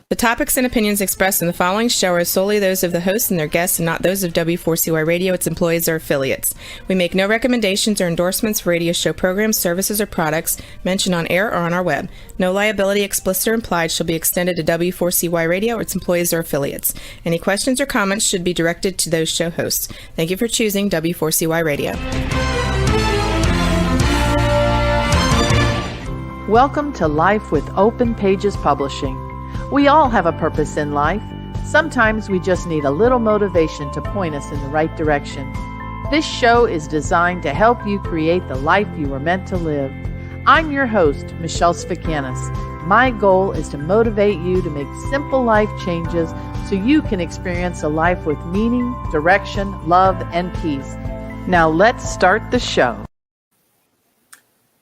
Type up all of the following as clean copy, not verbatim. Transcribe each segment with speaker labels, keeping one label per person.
Speaker 1: The topics and opinions expressed in the following show are solely those of the hosts and their guests and not those of W4CY Radio, its employees, or affiliates. We make no recommendations or endorsements for radio show programs, services, or products mentioned on air or on our web. No liability, explicit or implied, shall be extended to W4CY Radio or its employees or affiliates. Any questions or comments should be directed to those show hosts. Thank you for choosing W4CY Radio.
Speaker 2: Welcome to Life with Open Pages Publishing. We all have a purpose in life. Sometimes we just need a little motivation to point us in the right direction. This show is designed to help you create the life you were meant to live. I'm your host, Michele Sfakianos. My goal is to motivate you to make simple life changes so you can experience a life with meaning, direction, love, and peace. Now let's start the show.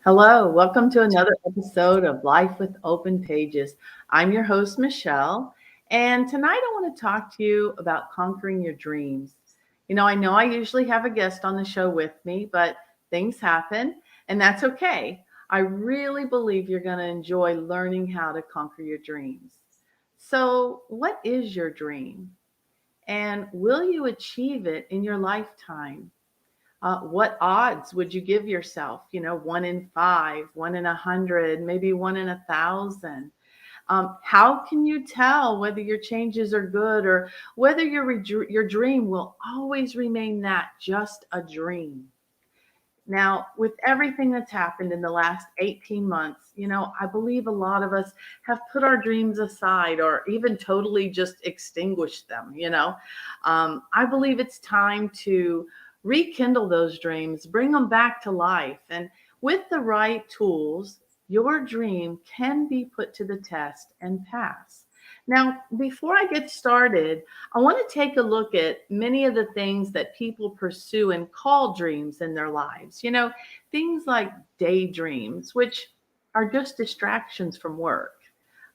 Speaker 2: Hello, welcome to another episode of Life with Open Pages. I'm your host, Michele, and tonight I want to talk to you about conquering your dreams. I know I usually have a guest on the show with me, but things happen, and that's okay. I really believe you're going to enjoy learning how to conquer your dreams. So, what is your dream? And will you achieve it in your lifetime? What odds would you give yourself? 1 in 5, 1 in 100, maybe 1 in 1,000. How can you tell whether your changes are good or whether your dream will always remain that, just a dream? Now, with everything that's happened in the last 18 months, I believe a lot of us have put our dreams aside or even totally just extinguished them. I believe it's time to rekindle those dreams, bring them back to life. And with the right tools, your dream can be put to the test and pass. Now, before I get started, I want to take a look at many of the things that people pursue and call dreams in their lives. Things like daydreams, which are just distractions from work.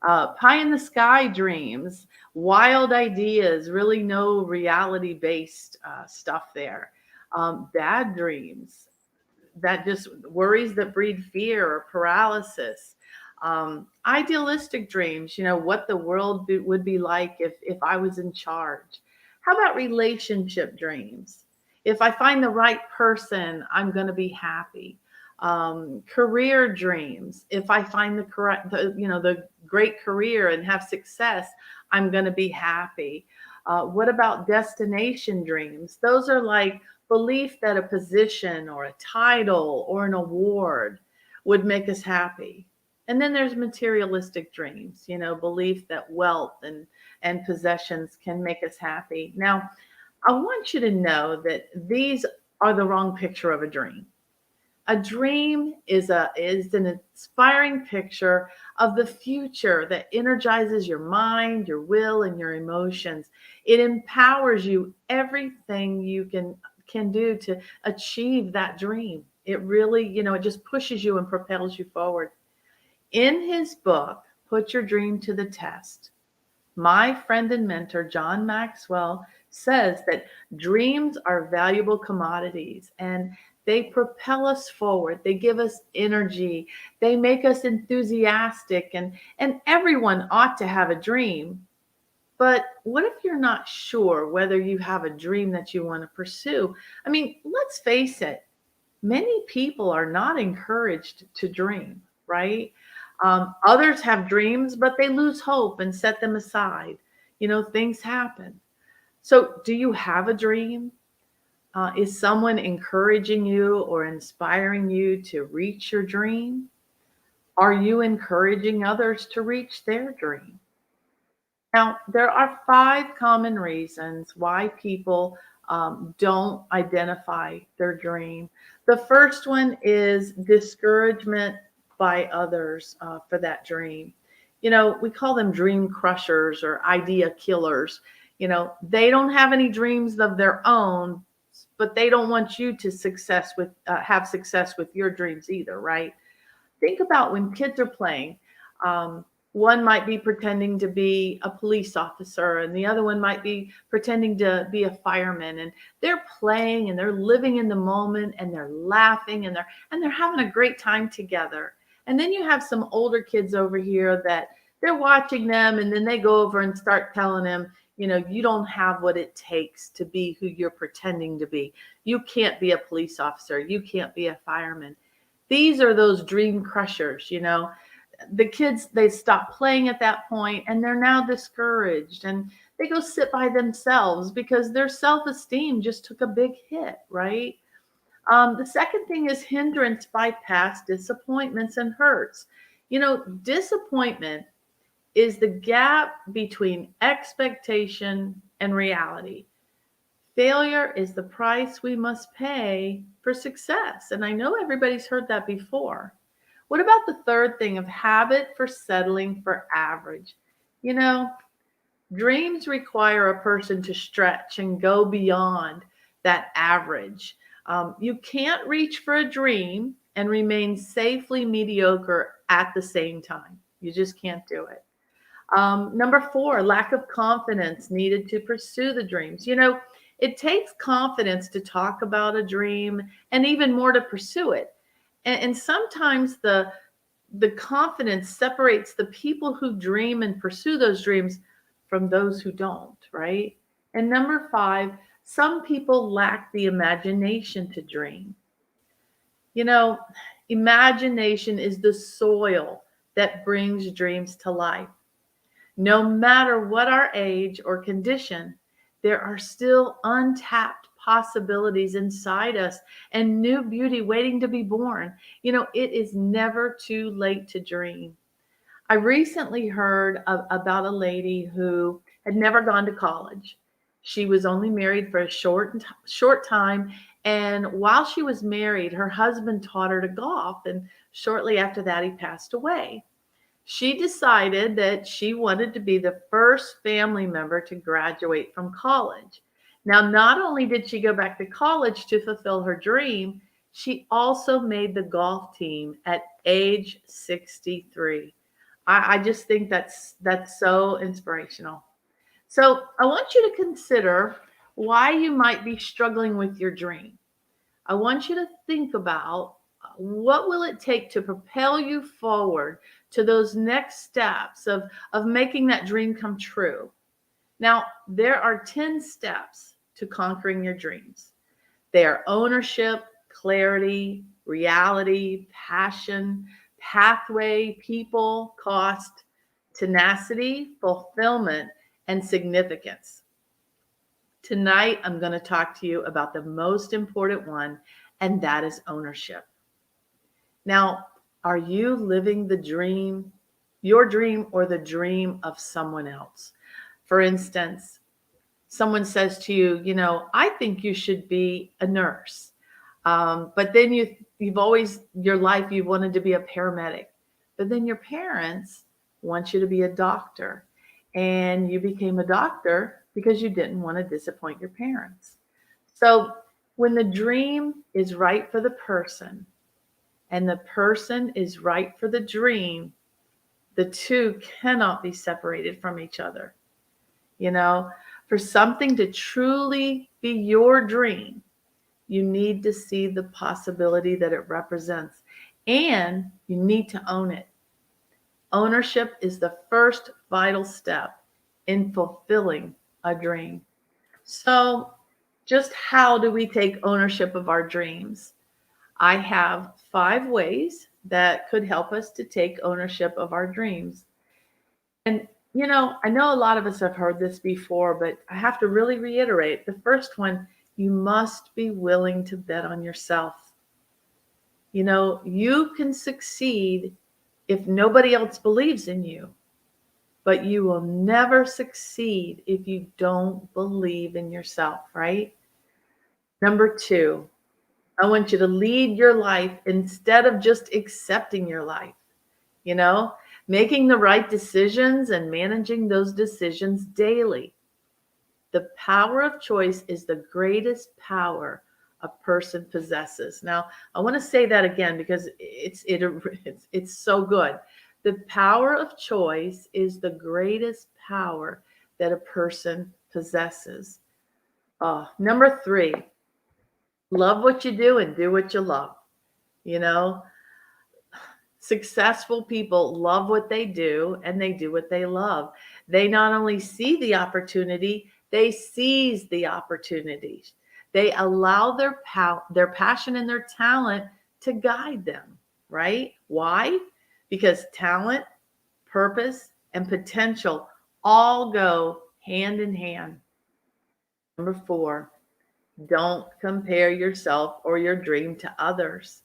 Speaker 2: Pie in the sky dreams, wild ideas, really no reality-based stuff there. Bad dreams, that just worries that breed fear or paralysis. Idealistic dreams, what the world would be like if I was in charge. How about relationship dreams? If I find the right person, I'm going to be happy. Career dreams. If I find the great career and have success, I'm going to be happy. What about destination dreams? Those are like belief that a position or a title or an award would make us happy. And then there's materialistic dreams, belief that wealth and possessions can make us happy. Now, I want you to know that these are the wrong picture of a dream. A dream is an inspiring picture of the future that energizes your mind, your will, and your emotions. It empowers you everything you can do to achieve that dream. It really, it just pushes you and propels you forward. In his book, Put Your Dream to the Test, my friend and mentor, John Maxwell, says that dreams are valuable commodities and they propel us forward. They give us energy. They make us enthusiastic, and everyone ought to have a dream. But what if you're not sure whether you have a dream that you want to pursue? I mean, let's face it, many people are not encouraged to dream, right? Others have dreams, but they lose hope and set them aside. Things happen. So do you have a dream? Is someone encouraging you or inspiring you to reach your dream? Are you encouraging others to reach their dream? Now, there are 5 common reasons why people don't identify their dream. The first one is discouragement by others for that dream. We call them dream crushers or idea killers. They don't have any dreams of their own, but they don't want you to have success with your dreams either, right? Think about when kids are playing. One might be pretending to be a police officer, and the other one might be pretending to be a fireman. And they're playing and they're living in the moment and they're laughing and they're having a great time together. And then you have some older kids over here that they're watching them, and then they go over and start telling them, you don't have what it takes to be who you're pretending to be. You can't be a police officer. You can't be a fireman. These are those dream crushers. The kids, they stop playing at that point, and they're now discouraged, and they go sit by themselves because their self-esteem just took a big hit, right? The second thing is hindrance by past disappointments and hurts. Disappointment is the gap between expectation and reality. Failure is the price we must pay for success. And I know everybody's heard that before. What about the third thing of habit for settling for average? You know, Dreams require a person to stretch and go beyond that average. You can't reach for a dream and remain safely mediocre at the same time. You just can't do it. Number four, lack of confidence needed to pursue the dreams. It takes confidence to talk about a dream and even more to pursue it. And sometimes the confidence separates the people who dream and pursue those dreams from those who don't, right? And number five, some people lack the imagination to dream. You know, Imagination is the soil that brings dreams to life. No matter what our age or condition, there are still untapped possibilities inside us and new beauty waiting to be born. It is never too late to dream. I recently heard about a lady who had never gone to college. She was only married for a short time, and while she was married, her husband taught her to golf, and shortly after that, he passed away. She decided that she wanted to be the first family member to graduate from college. Now, not only did she go back to college to fulfill her dream, she also made the golf team at age 63. I just think that's so inspirational. So I want you to consider why you might be struggling with your dream. I want you to think about what will it take to propel you forward to those next steps of making that dream come true. Now, there are 10 steps to conquering your dreams. They are ownership, clarity, reality, passion, pathway, people, cost, tenacity, fulfillment, and significance. Tonight, I'm going to talk to you about the most important one, and that is ownership. Now, are you living the dream, your dream, or the dream of someone else? For instance, someone says to you, I think you should be a nurse. But then you've always, your life, you wanted to be a paramedic. But then your parents want you to be a doctor. And you became a doctor because you didn't want to disappoint your parents. So when the dream is right for the person and the person is right for the dream, the two cannot be separated from each other. For something to truly be your dream, you need to see the possibility that it represents, and you need to own it. Ownership is the first vital step in fulfilling a dream. So, just how do we take ownership of our dreams? I have 5 ways that could help us to take ownership of our dreams. And, I know a lot of us have heard this before, but I have to really reiterate. The first one, you must be willing to bet on yourself. You can succeed if nobody else believes in you, but you will never succeed if you don't believe in yourself, right? Number 2, I want you to lead your life instead of just accepting your life. Making the right decisions and managing those decisions daily. The power of choice is the greatest power a person possesses. Now, I want to say that again because it's so good. The power of choice is the greatest power that a person possesses. Number 3, love what you do and do what you love. Successful people love what they do and they do what they love. They not only see the opportunity, they seize the opportunities. They allow their passion and their talent to guide them, right? Why? Because talent, purpose, and potential all go hand in hand. Number 4, don't compare yourself or your dream to others.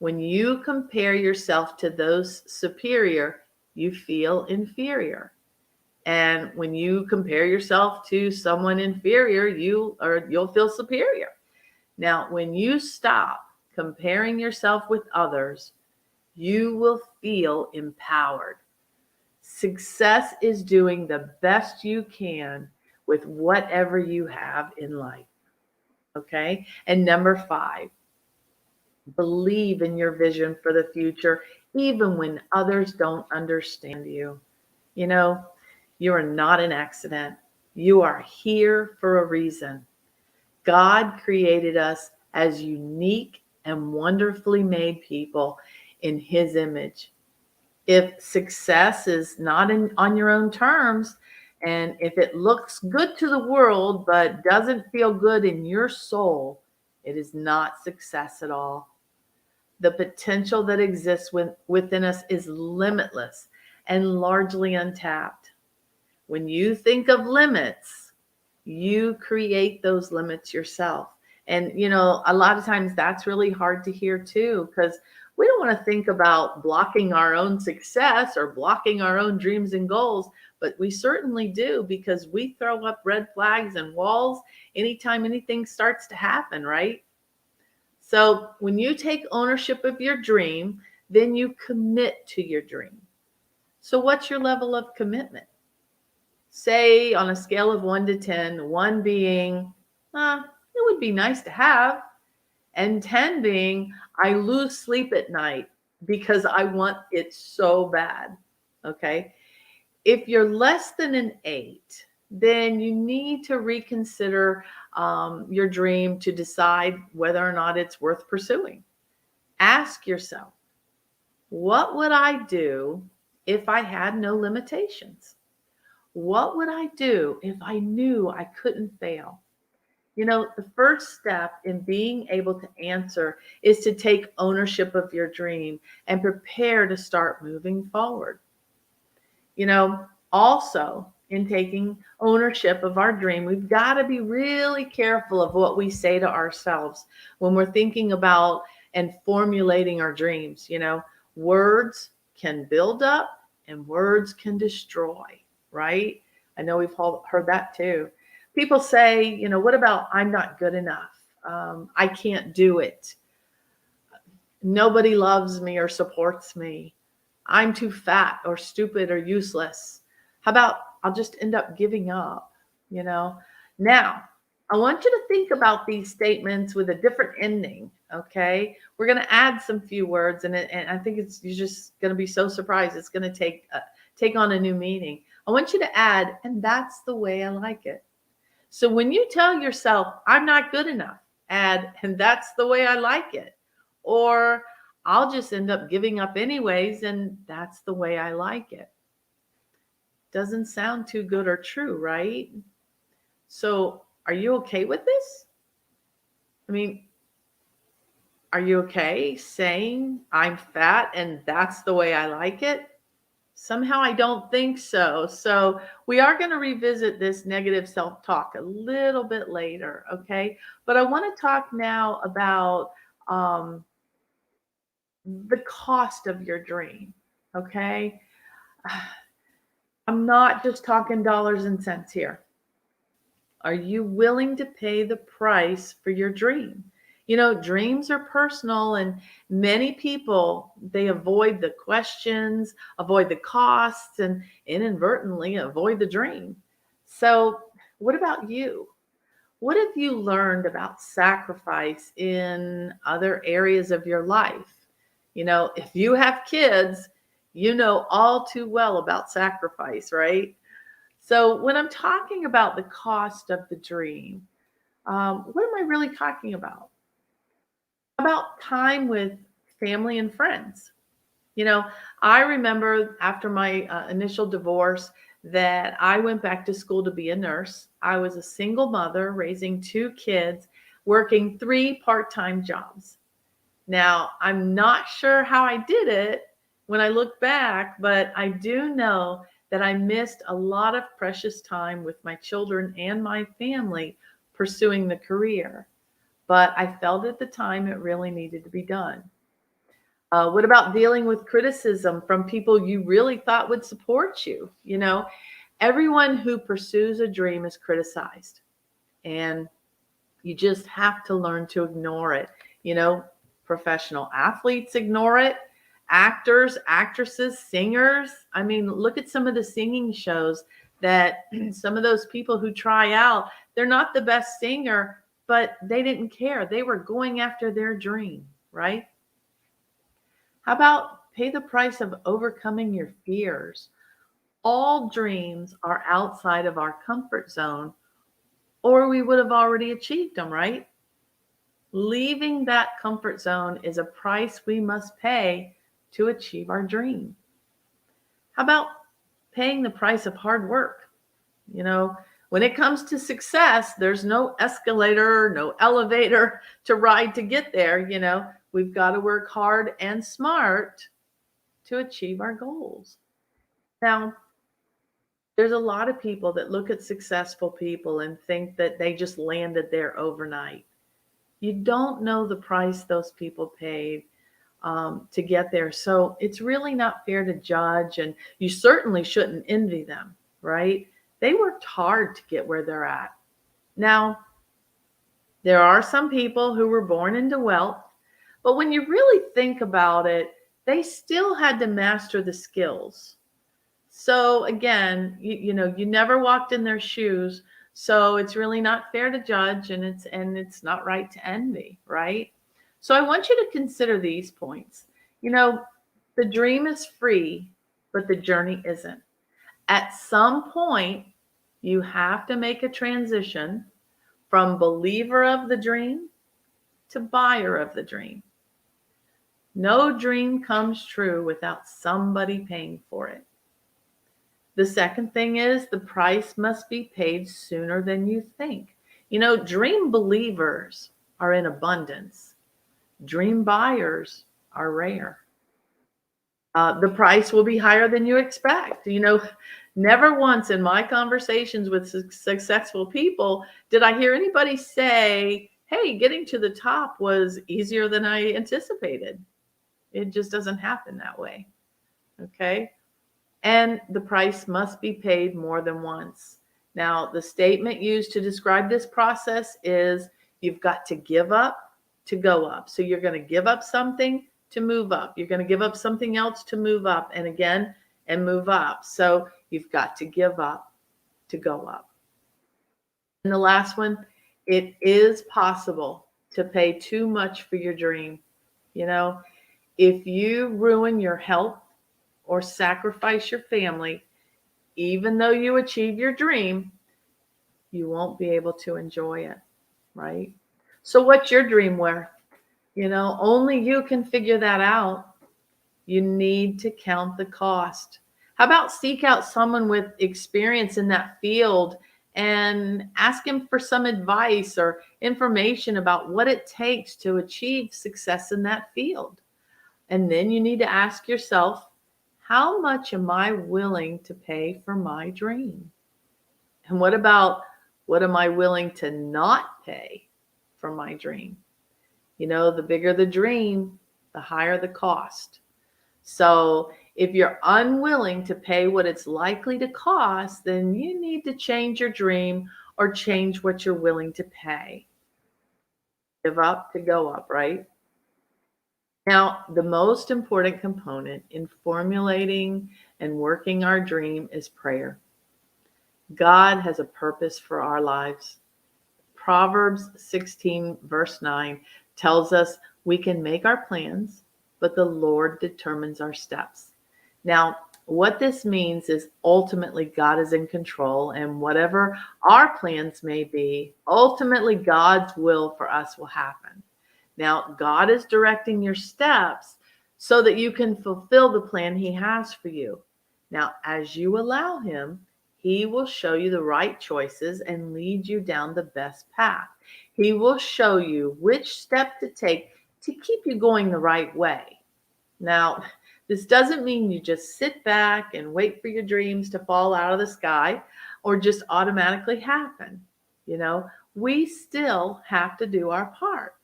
Speaker 2: When you compare yourself to those superior, you feel inferior. And when you compare yourself to someone inferior, you'll feel superior. Now, when you stop comparing yourself with others, you will feel empowered. Success is doing the best you can with whatever you have in life. Okay? And number 5, believe in your vision for the future, even when others don't understand you. You know, you are not an accident. You are here for a reason. God created us as unique and wonderfully made people in His image. If success is not on your own terms, and if it looks good to the world but doesn't feel good in your soul, it is not success at all. The potential that exists within us is limitless and largely untapped. When you think of limits, you create those limits yourself. And, a lot of times that's really hard to hear too, because we don't want to think about blocking our own success or blocking our own dreams and goals, but we certainly do, because we throw up red flags and walls anytime anything starts to happen, right? So when you take ownership of your dream, then you commit to your dream. So what's your level of commitment? Say on a scale of 1 to 10, 1 being, it would be nice to have, and 10 being, I lose sleep at night because I want it so bad. Okay. If you're less than an 8, then you need to reconsider your dream to decide whether or not it's worth pursuing. Ask yourself, what would I do if I had no limitations? What would I do if I knew I couldn't fail? The first step in being able to answer is to take ownership of your dream and prepare to start moving forward. Also in taking ownership of our dream, we've got to be really careful of what we say to ourselves when we're thinking about and formulating our dreams. Words can build up and words can destroy, right? I know we've heard that too. People say, what about I'm not good enough? I can't do it. Nobody loves me or supports me. I'm too fat or stupid or useless. How about I'll just end up giving up? Now, I want you to think about these statements with a different ending. Okay, we're going to add some few words, and I think you're just going to be so surprised. It's going to take on a new meaning. I want you to add, and that's the way I like it. So when you tell yourself, I'm not good enough, add, and that's the way I like it. Or I'll just end up giving up anyways, and that's the way I like it. Doesn't sound too good or true, right? So are you okay with this? I mean, are you okay saying I'm fat and that's the way I like it? Somehow I don't think so. So we are going to revisit this negative self-talk a little bit later, okay? But I want to talk now about the cost of your dream, okay? I'm not just talking dollars and cents here. Are you willing to pay the price for your dream? Dreams are personal, and many people, they avoid the questions, avoid the costs, and inadvertently avoid the dream. So what about you? What have you learned about sacrifice in other areas of your life? If you have kids, you know all too well about sacrifice, right? So when I'm talking about the cost of the dream, what am I really talking about? About time with family and friends. You know, I remember after my initial divorce that I went back to school to be a nurse. I was a single mother raising two kids, working three part-time jobs. Now, I'm not sure how I did it when I look back, but I do know that I missed a lot of precious time with my children and my family pursuing the career. But I felt at the time it really needed to be done. What about dealing with criticism from people you really thought would support you? Everyone who pursues a dream is criticized, and you just have to learn to ignore it. You know, Professional athletes ignore it, actors, actresses, singers. I mean, look at some of the singing shows that some of those people who try out, they're not the best singer, but they didn't care. They were going after their dream, right? How about pay the price of overcoming your fears? All dreams are outside of our comfort zone, or we would have already achieved them, right? Leaving that comfort zone is a price we must pay to achieve our dream. How about paying the price of hard work? When it comes to success, there's no escalator, no elevator to ride to get there. We've got to work hard and smart to achieve our goals. Now, there's a lot of people that look at successful people and think that they just landed there overnight. You don't know the price those people paid to get there. So it's really not fair to judge, and you certainly shouldn't envy them, right? They worked hard to get where they're at. Now, there are some people who were born into wealth, but when you really think about it, they still had to master the skills. So again, you never walked in their shoes, so it's really not fair to judge, and it's not right to envy, right? So I want you to consider these points. The dream is free, but the journey isn't. At some point, you have to make a transition from believer of the dream to buyer of the dream. No dream comes true without somebody paying for it. The second thing is the price must be paid sooner than you think. Dream believers are in abundance. Dream buyers are rare. The price will be higher than you expect. Never once in my conversations with successful people did I hear anybody say, hey, getting to the top was easier than I anticipated. It just doesn't happen that way. Okay. And the price must be paid more than once. Now, the statement used to describe this process is you've got to give up to go up. So you're going to give up something to move up. You're going to give up something else to move up, and again, and move up. So you've got to give up to go up. And the last one, it is possible to pay too much for your dream. If you ruin your health or sacrifice your family, even though you achieve your dream, you won't be able to enjoy it, right? So what's your dream worth? Only you can figure that out. You need to count the cost. How about seek out someone with experience in that field and ask him for some advice or information about what it takes to achieve success in that field? And then you need to ask yourself, how much am I willing to pay for my dream? And what am I willing to not pay for my dream? The bigger the dream, the higher the cost. So if you're unwilling to pay what it's likely to cost, then you need to change your dream or change what you're willing to pay. Give up to go up, right? Now, the most important component in formulating and working our dream is prayer. God has a purpose for our lives. Proverbs 16, verse 9 tells us we can make our plans, but the Lord determines our steps. Now, what this means is ultimately God is in control, and whatever our plans may be, ultimately God's will for us will happen. Now, God is directing your steps, so that you can fulfill the plan he has for you. Now, as you allow him, he will show you the right choices and lead you down the best path. He will show you which step to take to keep you going the right way. Now, this doesn't mean you just sit back and wait for your dreams to fall out of the sky or just automatically happen. We still have to do our part.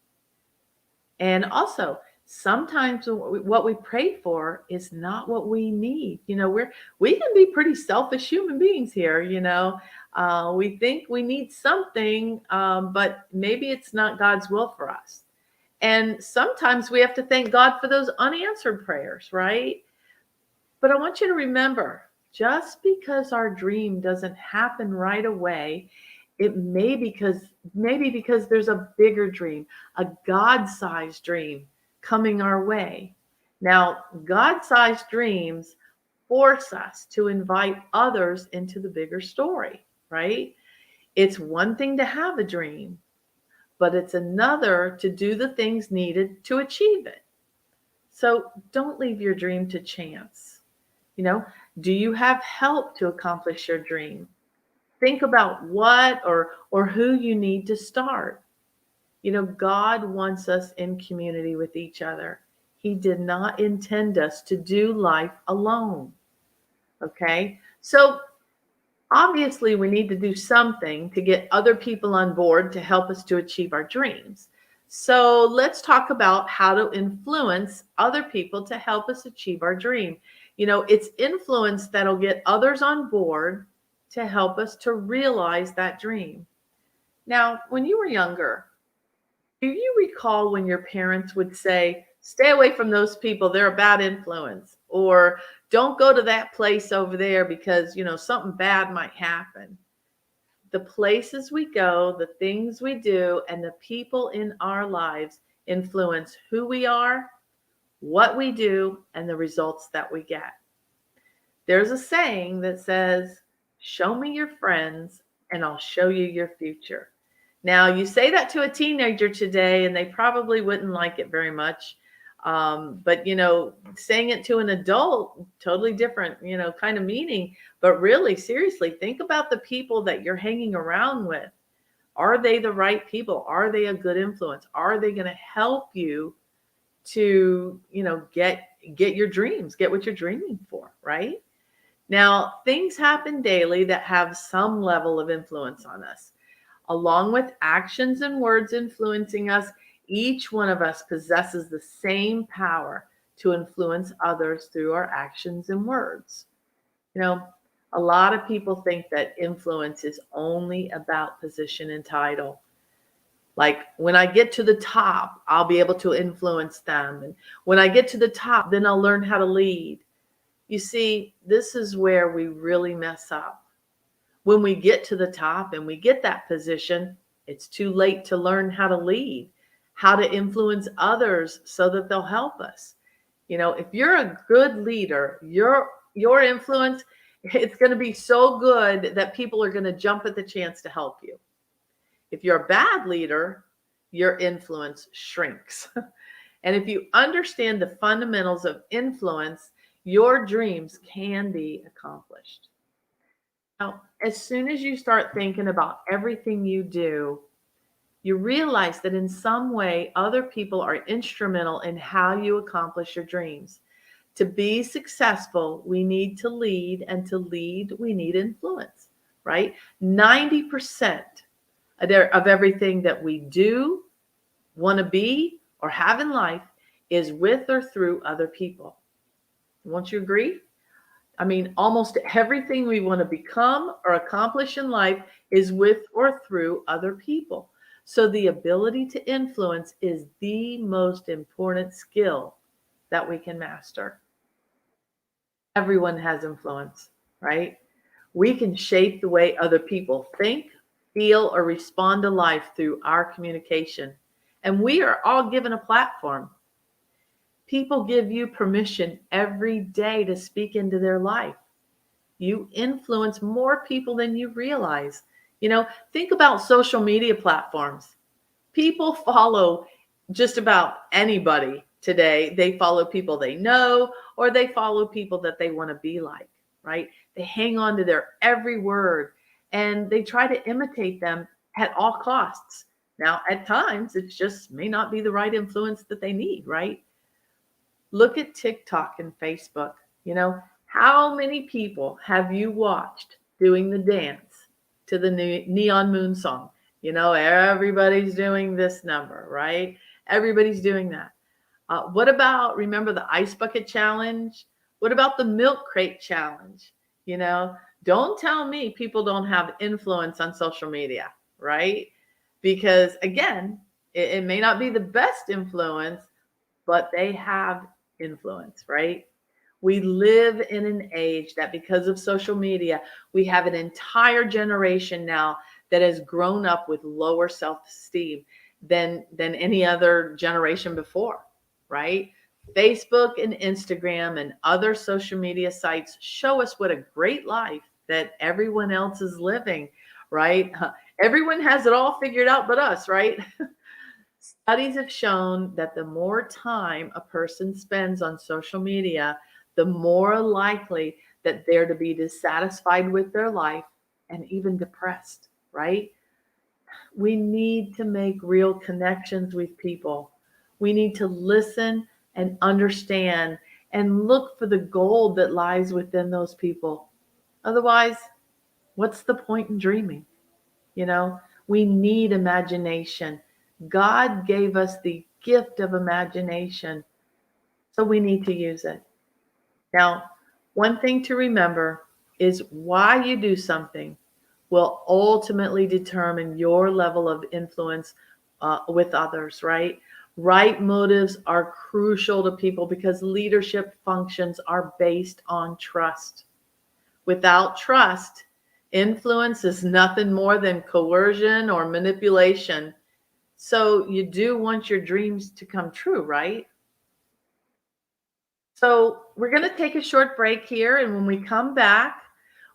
Speaker 2: And also, sometimes what we pray for is not what we need. We can be pretty selfish human beings here. We think we need something, but maybe it's not God's will for us. And sometimes we have to thank God for those unanswered prayers, right? But I want you to remember, just because our dream doesn't happen right away, it may maybe because there's a bigger dream, a God-sized dream coming our way. Now, God-sized dreams force us to invite others into the bigger story, right? It's one thing to have a dream, but it's another to do the things needed to achieve it. So don't leave your dream to chance. Do you have help to accomplish your dream? Think about what or who you need to start. God wants us in community with each other. He did not intend us to do life alone. Okay? So obviously we need to do something to get other people on board to help us to achieve our dreams. So let's talk about how to influence other people to help us achieve our dream. It's influence that'll get others on board to help us to realize that dream. Now, when you were younger, do you recall when your parents would say, stay away from those people, they're a bad influence, or don't go to that place over there because, something bad might happen? The places we go, the things we do, and the people in our lives influence who we are, what we do, and the results that we get. There's a saying that says, show me your friends and I'll show you your future. Now, you say that to a teenager today and they probably wouldn't like it very much. But saying it to an adult, totally different, kind of meaning. But really, seriously, think about the people that you're hanging around with. Are they the right people? Are they a good influence? Are they going to help you to, get your dreams, get what you're dreaming for, right? Now, things happen daily that have some level of influence on us. Along with actions and words influencing us, each one of us possesses the same power to influence others through our actions and words. A lot of people think that influence is only about position and title. Like, when I get to the top, I'll be able to influence them. And when I get to the top, then I'll learn how to lead. You see, this is where we really mess up. When we get to the top and we get that position, it's too late to learn how to lead, how to influence others so that they'll help us. If you're a good leader, your influence, it's going to be so good that people are going to jump at the chance to help you. If you're a bad leader, your influence shrinks. And if you understand the fundamentals of influence, your dreams can be accomplished. Now, as soon as you start thinking about everything you do, you realize that in some way, other people are instrumental in how you accomplish your dreams. To be successful, we need to lead, and to lead, we need influence, right? 90% of everything that we do, want to be, or have in life is with or through other people. Won't you agree? I mean, almost everything we want to become or accomplish in life is with or through other people. So the ability to influence is the most important skill that we can master. Everyone has influence, right? We can shape the way other people think, feel, or respond to life through our communication. And we are all given a platform. People give you permission every day to speak into their life. You influence more people than you realize. Think about social media platforms. People follow just about anybody today. They follow people they know, or they follow people that they want to be like, right? They hang on to their every word and they try to imitate them at all costs. Now, at times, it just may not be the right influence that they need, right? Look at TikTok and Facebook. How many people have you watched doing the dance to the Neon Moon song? Everybody's doing this number, right? Everybody's doing that. What about, remember the ice bucket challenge? What about the milk crate challenge? Don't tell me people don't have influence on social media, right? Because again, it may not be the best influence, but they have influence, right? We live in an age that because of social media, we have an entire generation now that has grown up with lower self-esteem than any other generation before, right? Facebook and Instagram and other social media sites show us what a great life that everyone else is living, right? Everyone has it all figured out but us, right? Studies have shown that the more time a person spends on social media, the more likely that they're to be dissatisfied with their life and even depressed, right? We need to make real connections with people. We need to listen and understand and look for the gold that lies within those people. Otherwise, what's the point in dreaming? We need imagination. God gave us the gift of imagination, so we need to use it. Now, one thing to remember is why you do something will ultimately determine your level of influence with others, right? Right motives are crucial to people because leadership functions are based on trust. Without trust, influence is nothing more than coercion or manipulation. So you do want your dreams to come true, right? So we're going to take a short break here. And when we come back,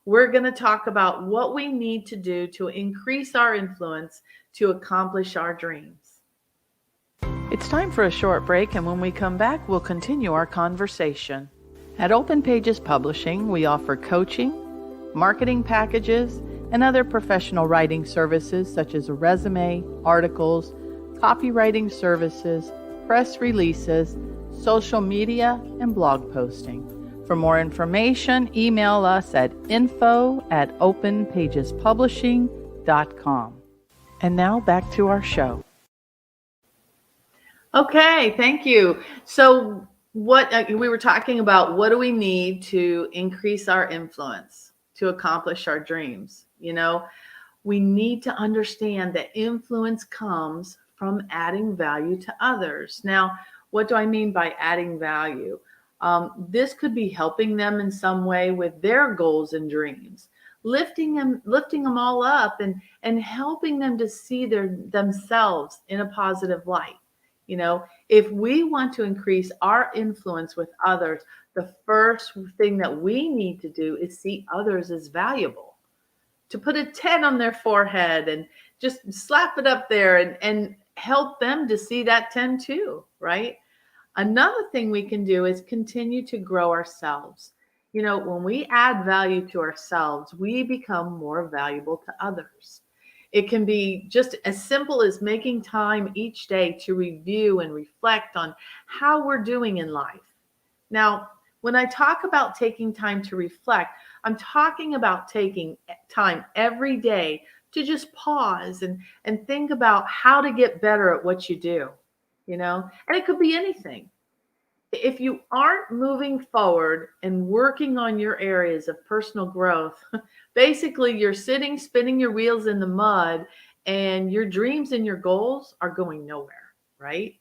Speaker 2: we're going to talk about what we need to do to increase our influence to accomplish our dreams. It's time for a short break. And when we come back, we'll continue our conversation. At Open Pages Publishing, we offer coaching, marketing packages, and other professional writing services such as a resume, articles, copywriting services, press releases, social media, and blog posting. For more information, email us at info@openpagespublishing.com. And now back to our show. Okay, thank you. So what we were talking about, what do we need to increase our influence to accomplish our dreams? We need to understand that influence comes from adding value to others. Now, what do I mean by adding value? This could be helping them in some way with their goals and dreams, lifting them all up and helping them to see themselves in a positive light. If we want to increase our influence with others, the first thing that we need to do is see others as valuable. To put a 10 on their forehead and just slap it up there and help them to see that 10 too, right? Another thing we can do is continue to grow ourselves. When we add value to ourselves, we become more valuable to others. It can be just as simple as making time each day to review and reflect on how we're doing in life. Now, when I talk about taking time to reflect, I'm talking about taking time every day to just pause and think about how to get better at what you do, and it could be anything. If you aren't moving forward and working on your areas of personal growth, basically you're sitting, spinning your wheels in the mud, and your dreams and your goals are going nowhere, right?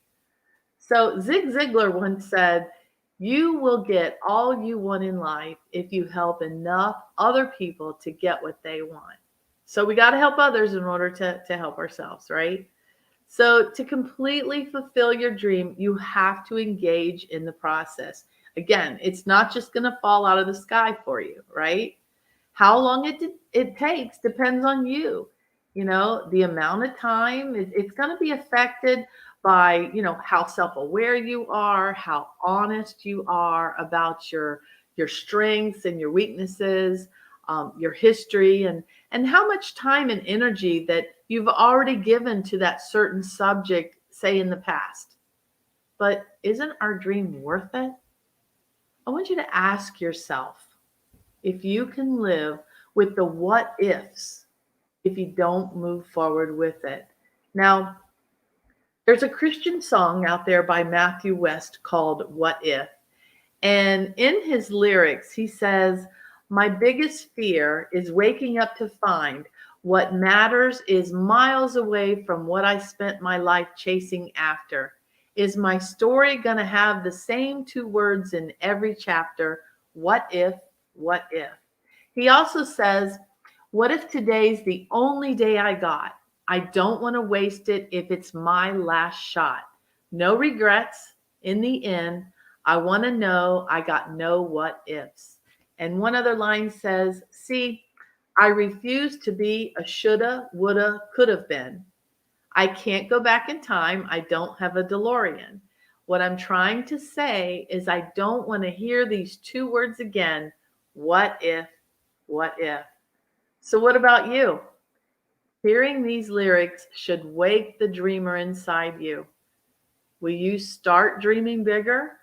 Speaker 2: So Zig Ziglar once said, "You will get all you want in life if you help enough other people to get what they want." So we got to help others in order to help ourselves, right? So to completely fulfill your dream, you have to engage in the process. Again, it's not just going to fall out of the sky for you, right? How long it takes depends on you. The amount of time, it's going to be affected by, how self-aware you are, how honest you are about your strengths and your weaknesses, your history, and how much time and energy that you've already given to that certain subject, say in the past. But isn't our dream worth it? I want you to ask yourself if you can live with the what ifs if you don't move forward with it. Now, there's a Christian song out there by Matthew West called What If? And in his lyrics, he says, "My biggest fear is waking up to find what matters is miles away from what I spent my life chasing after. Is my story going to have the same two words in every chapter? What if, what if?" He also says, "What if today's the only day I got? I don't want to waste it if it's my last shot. No regrets in the end. I want to know I got no what ifs." And one other line says, "See, I refuse to be a shoulda, woulda, could have been. I can't go back in time. I don't have a DeLorean. What I'm trying to say is I don't want to hear these two words again. What if, what if?" So what about you? Hearing these lyrics should wake the dreamer inside you. Will you start dreaming bigger?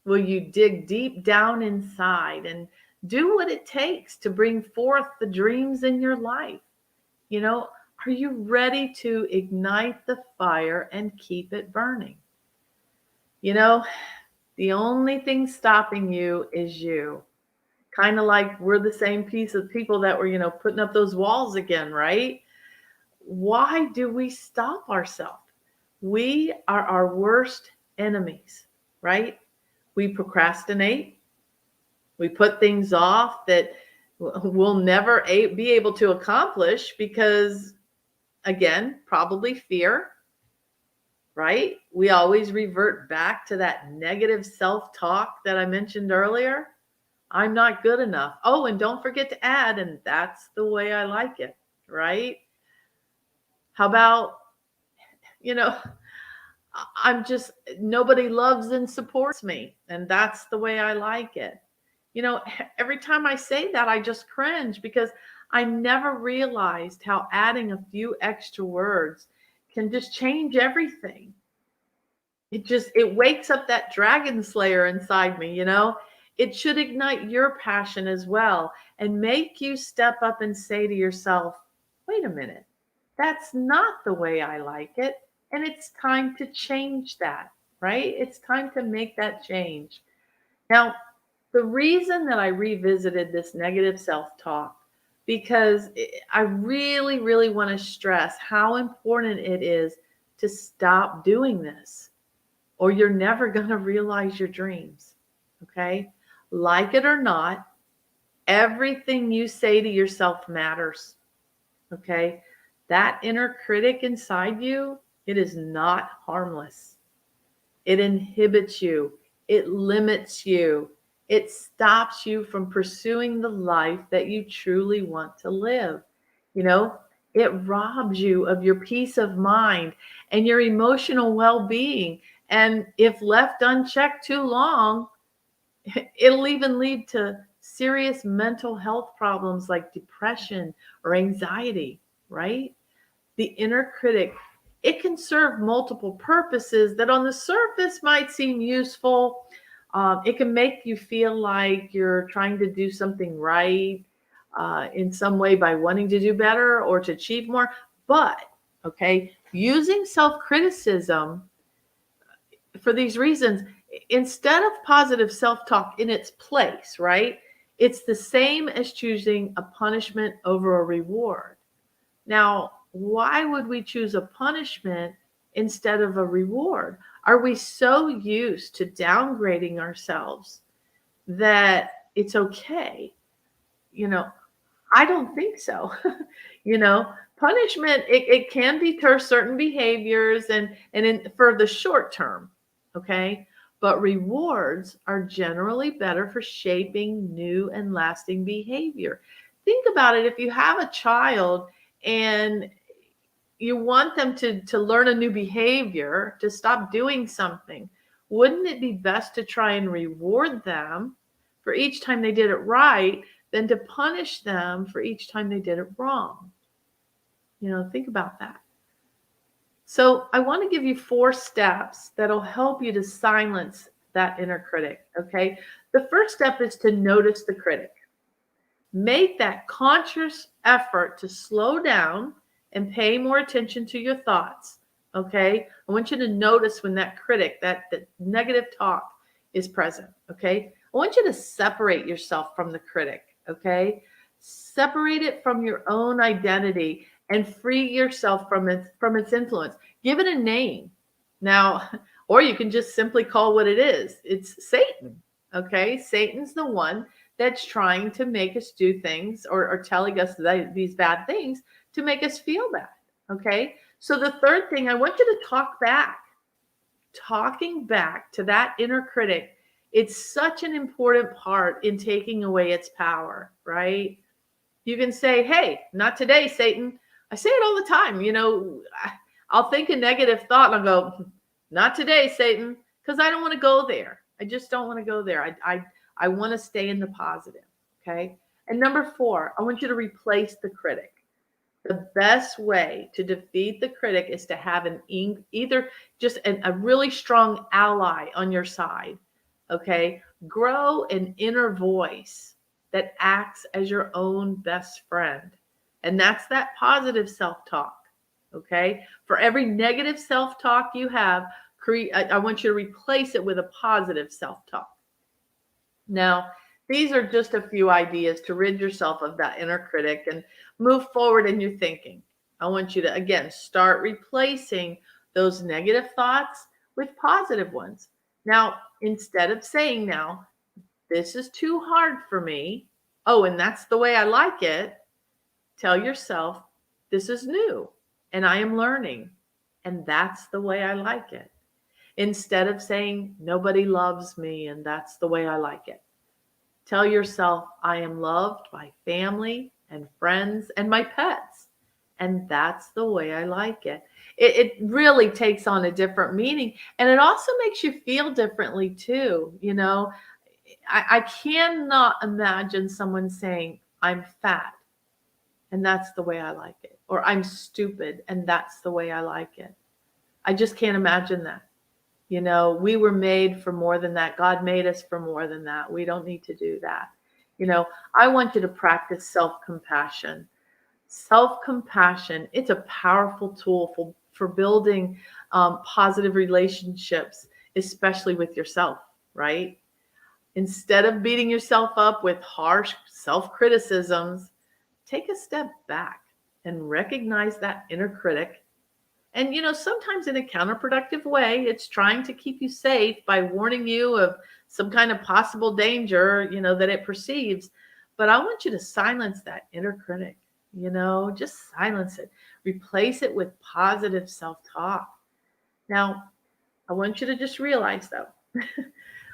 Speaker 2: Will you dig deep down inside and do what it takes to bring forth the dreams in your life? Are you ready to ignite the fire and keep it burning? The only thing stopping you is you. Kind of like we're the same piece of people that were, putting up those walls again, right? Why do we stop ourselves? We are our worst enemies, right? We procrastinate. We put things off that we'll never be able to accomplish because, again, probably fear, right? We always revert back to that negative self-talk that I mentioned earlier. I'm not good enough. Oh, and don't forget to add, and that's the way I like it, right? How about, you know, nobody loves and supports me, and that's the way I like it. Every time I say that, I just cringe because I never realized how adding a few extra words can just change everything. It wakes up that dragon slayer inside me. It should ignite your passion as well and make you step up and say to yourself, wait a minute, that's not the way I like it. And it's time to change that, right? It's time to make that change. Now, the reason that I revisited this negative self-talk, because I really, really want to stress how important it is to stop doing this, or you're never going to realize your dreams. Okay? Like it or not, everything you say to yourself matters. Okay? That inner critic inside you, it is not harmless. It inhibits you. It limits you. It stops you from pursuing the life that you truly want to live. It robs you of your peace of mind and your emotional well-being. And if left unchecked too long, it'll even lead to serious mental health problems like depression or anxiety, right? The inner critic, it can serve multiple purposes that on the surface might seem useful. It can make you feel like you're trying to do something right in some way by wanting to do better or to achieve more. But, okay, using self-criticism for these reasons, instead of positive self-talk in its place, right? It's the same as choosing a punishment over a reward. Now, why would we choose a punishment instead of a reward? Are we so used to downgrading ourselves that it's okay? I don't think so. Punishment, it can deter certain behaviors and for the short term, okay? But rewards are generally better for shaping new and lasting behavior. Think about it. If you have a child and you want them to learn a new behavior, to stop doing something, wouldn't it be best to try and reward them for each time they did it right than to punish them for each time they did it wrong? Think about that. So I want to give you 4 steps that'll help you to silence that inner critic, okay? The first step is to notice the critic. Make that conscious effort to slow down and pay more attention to your thoughts, okay? I want you to notice when that critic, that negative talk is present, okay? I want you to separate yourself from the critic, okay? Separate it from your own identity and free yourself from its influence. Give it a name. Now, or you can just simply call what it is. It's Satan, okay? Satan's the one that's trying to make us do things or telling us these bad things to make us feel bad, okay? So the third thing, I want you to talk back. Talking back to that inner critic, it's such an important part in taking away its power, right? You can say, hey, not today, Satan. I say it all the time. I'll think a negative thought and I'll go, not today, Satan, because I don't want to go there. I just don't want to go there. I want to stay in the positive, okay? And number 4, I want you to replace the critic. The best way to defeat the critic is to have either just a really strong ally on your side, okay? Grow an inner voice that acts as your own best friend. And that's that positive self-talk, okay? For every negative self-talk you have, I want you to replace it with a positive self-talk. Now, these are just a few ideas to rid yourself of that inner critic and move forward in your thinking. I want you to, again, start replacing those negative thoughts with positive ones. Now, instead of saying now, this is too hard for me, oh, and that's the way I like it, tell yourself, this is new and I am learning, and that's the way I like it. Instead of saying, nobody loves me and that's the way I like it, tell yourself, I am loved by family and friends and my pets, and that's the way I like it. It really takes on a different meaning, and it also makes you feel differently too. I cannot imagine someone saying, I'm fat and that's the way I like it, or I'm stupid and that's the way I like it. I just can't imagine that. We were made for more than that. God made us for more than that. We don't need to do that. I want you to practice self-compassion. Self-compassion, it's a powerful tool for building positive relationships, especially with yourself, right? Instead of beating yourself up with harsh self-criticisms, take a step back and recognize that inner critic. And, sometimes in a counterproductive way, it's trying to keep you safe by warning you of some kind of possible danger, that it perceives. But I want you to silence that inner critic, just silence it. Replace it with positive self-talk. Now, I want you to just realize, though,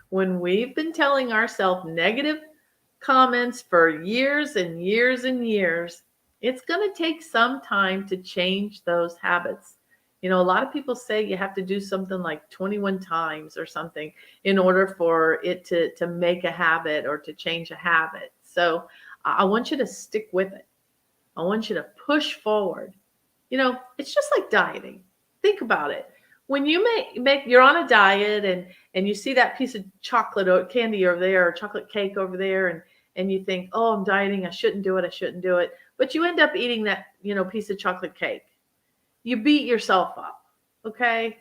Speaker 2: when we've been telling ourselves negative comments for years and years and years, it's going to take some time to change those habits. A lot of people say you have to do something like 21 times or something in order for it to make a habit or to change a habit. So I want you to stick with it. I want you to push forward. It's just like dieting. Think about it. When you you're on a diet and you see that piece of chocolate or candy over there or chocolate cake over there and you think, oh, I'm dieting, I shouldn't do it. But you end up eating that, piece of chocolate cake. You beat yourself up, okay?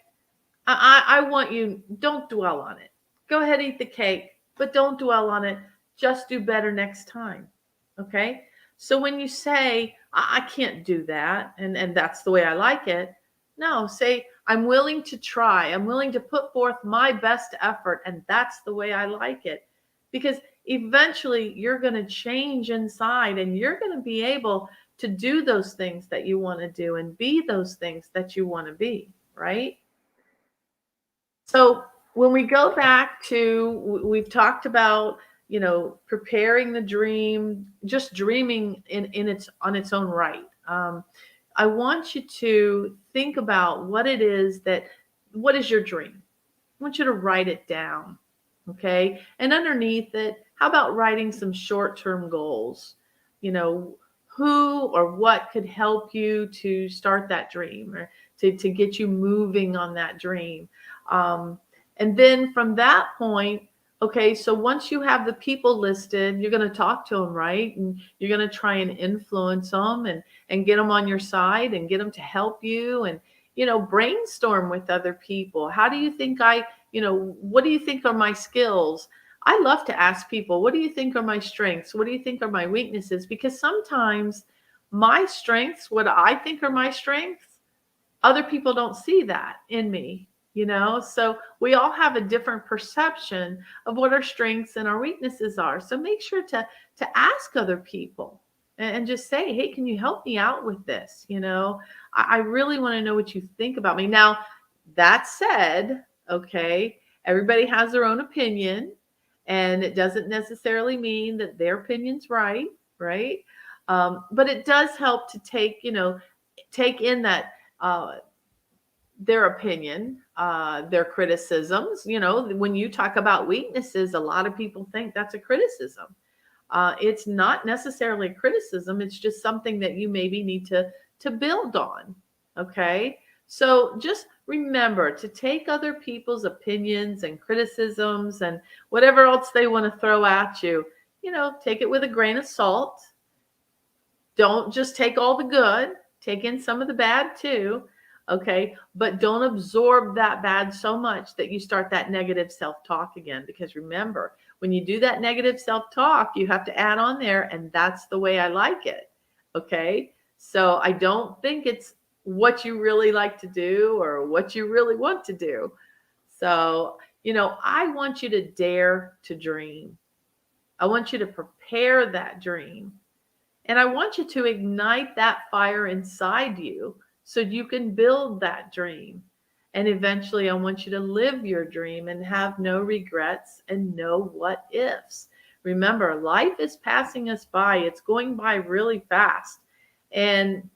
Speaker 2: I want you, don't dwell on it. Go ahead, eat the cake, but don't dwell on it. Just do better next time, okay? So when you say, I can't do that, and that's the way I like it, no, say, I'm willing to try. I'm willing to put forth my best effort, and that's the way I like it. Because eventually you're going to change inside, and you're going to be able to do those things that you want to do and be those things that you want to be, right? So when we go back to, we've talked about, preparing the dream, just dreaming on its own right. I want you to think about what is your dream? I want you to write it down. Okay. And underneath it, how about writing some short-term goals? You know, who or what could help you to start that dream or to get you moving on that dream. Um, and then from that point, okay, so once you have the people listed, you're going to talk to them, right? And you're going to try and influence them and get them on your side and get them to help you and, brainstorm with other people. How do you think what do you think are my skills? I love to ask people, what do you think are my strengths? What do you think are my weaknesses? Because sometimes my strengths, what I think are my strengths, other people don't see that in me, so we all have a different perception of what our strengths and our weaknesses are. So make sure to ask other people and just say, hey, can you help me out with this? I really want to know what you think about me. Now, that said, okay, everybody has their own opinion, and it doesn't necessarily mean that their opinion's right? But it does help to take in that their opinion, their criticisms. When you talk about weaknesses, a lot of people think that's a criticism. It's not necessarily a criticism. It's just something that you maybe need to build on. Okay. So just remember to take other people's opinions and criticisms and whatever else they want to throw at you, take it with a grain of salt. Don't just take all the good, take in some of the bad too. Okay. But don't absorb that bad so much that you start that negative self-talk again. Because remember, when you do that negative self-talk, you have to add on there, and that's the way I like it. Okay. So I don't think it's what you really like to do or what you really want to do. So, I want you to dare to dream. I want you to prepare that dream. And I want you to ignite that fire inside you so you can build that dream. And eventually I want you to live your dream and have no regrets and no what ifs. Remember, life is passing us by. It's going by really fast. And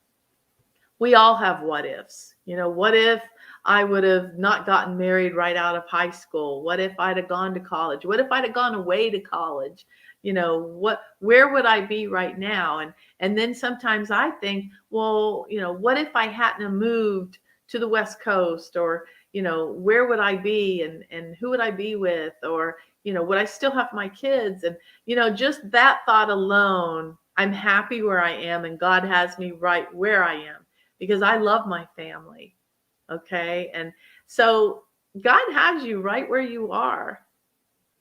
Speaker 2: we all have what ifs. What if I would have not gotten married right out of high school? What if I'd have gone to college? What if I'd have gone away to college? Where would I be right now? And then sometimes I think, well, what if I hadn't have moved to the West Coast? Or, where would I be and who would I be with? Or, would I still have my kids? And, just that thought alone, I'm happy where I am, and God has me right where I am because I love my family. Okay. And so God has you right where you are.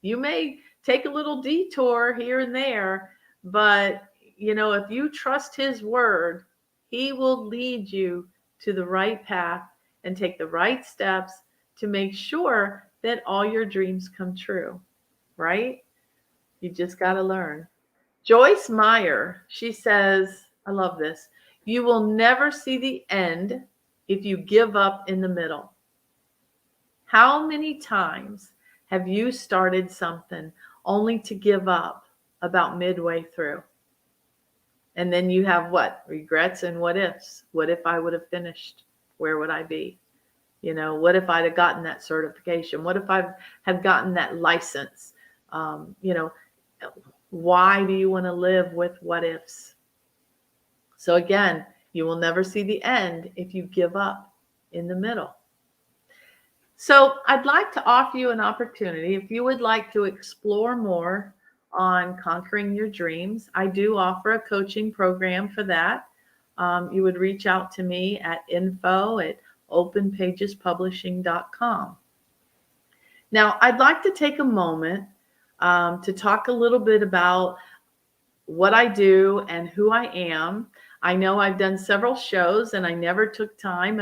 Speaker 2: You may take a little detour here and there, but if you trust his word, he will lead you to the right path and take the right steps to make sure that all your dreams come true, right? You just got to learn. Joyce Meyer, she says, I love this. You will never see the end if you give up in the middle. How many times have you started something only to give up about midway through? And then you have what? Regrets and what ifs. What if I would have finished? Where would I be? What if I'd have gotten that certification? What if I have gotten that license? Why do you want to live with what ifs? So again, you will never see the end if you give up in the middle. So I'd like to offer you an opportunity. If you would like to explore more on conquering your dreams, I do offer a coaching program for that. You would reach out to me at info@openpagespublishing.com. Now, I'd like to take a moment to talk a little bit about what I do and who I am. I know I've done several shows and I never took time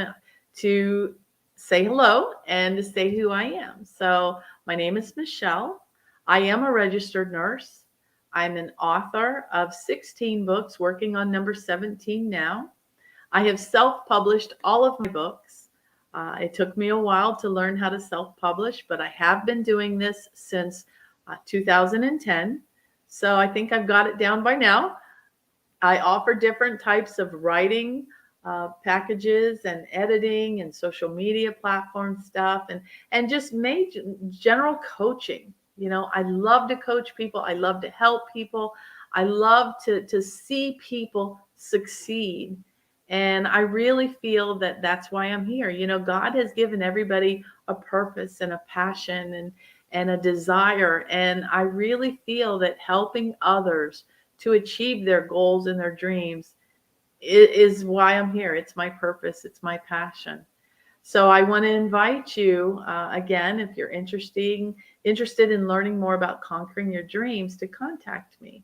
Speaker 2: to say hello and to say who I am. So my name is Michele. I am a registered nurse. I'm an author of 16 books, working on number 17 now. I have self-published all of my books. It took me a while to learn how to self-publish, but I have been doing this since 2010. So I think I've got it down by now. I offer different types of writing packages and editing and social media platform stuff, and just made general coaching. I love to coach people. I love to help people. I love to see people succeed. And I really feel that that's why I'm here. God has given everybody a purpose and a passion and a desire. And I really feel that helping others to achieve their goals and their dreams is why I'm here. It's my purpose. It's my passion. So I want to invite you again, if you're interested in learning more about conquering your dreams, to contact me.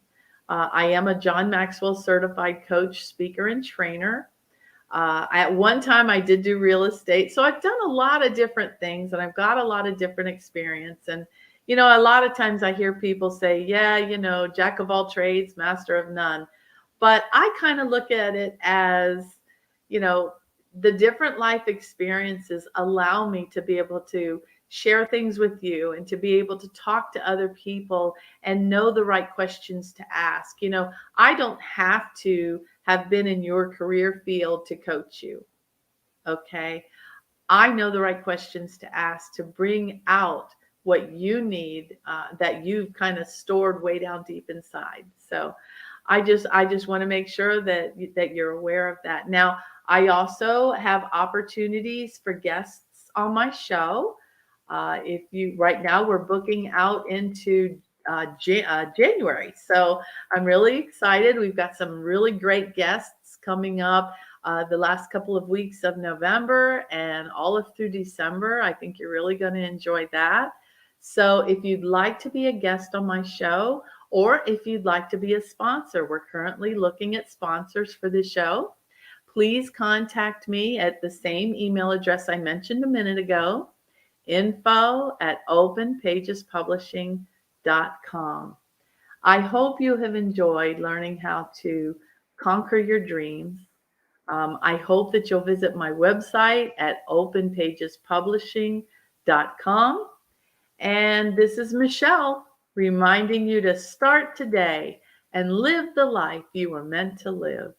Speaker 2: I am a John Maxwell certified coach, speaker, and trainer. At one time, I did do real estate. So I've done a lot of different things, and I've got a lot of different experience. And, a lot of times I hear people say, yeah, jack of all trades, master of none. But I kind of look at it as, you know, the different life experiences allow me to be able to share things with you and to be able to talk to other people and know the right questions to ask. I don't have to have been in your career field to coach you. Okay. I know the right questions to ask to bring out what you need, that you've kind of stored way down deep inside. So I just want to make sure that you're aware of that. Now, I also have opportunities for guests on my show. If you right now we're booking out into January, so I'm really excited. We've got some really great guests coming up the last couple of weeks of November and all of through December. I think you're really going to enjoy that. So if you'd like to be a guest on my show, or if you'd like to be a sponsor, we're currently looking at sponsors for the show. Please contact me at the same email address I mentioned a minute ago, info@openpagespublishing.com. I hope you have enjoyed learning how to conquer your dreams. I hope that you'll visit my website at openpagespublishing.com. And this is Michele reminding you to start today and live the life you were meant to live.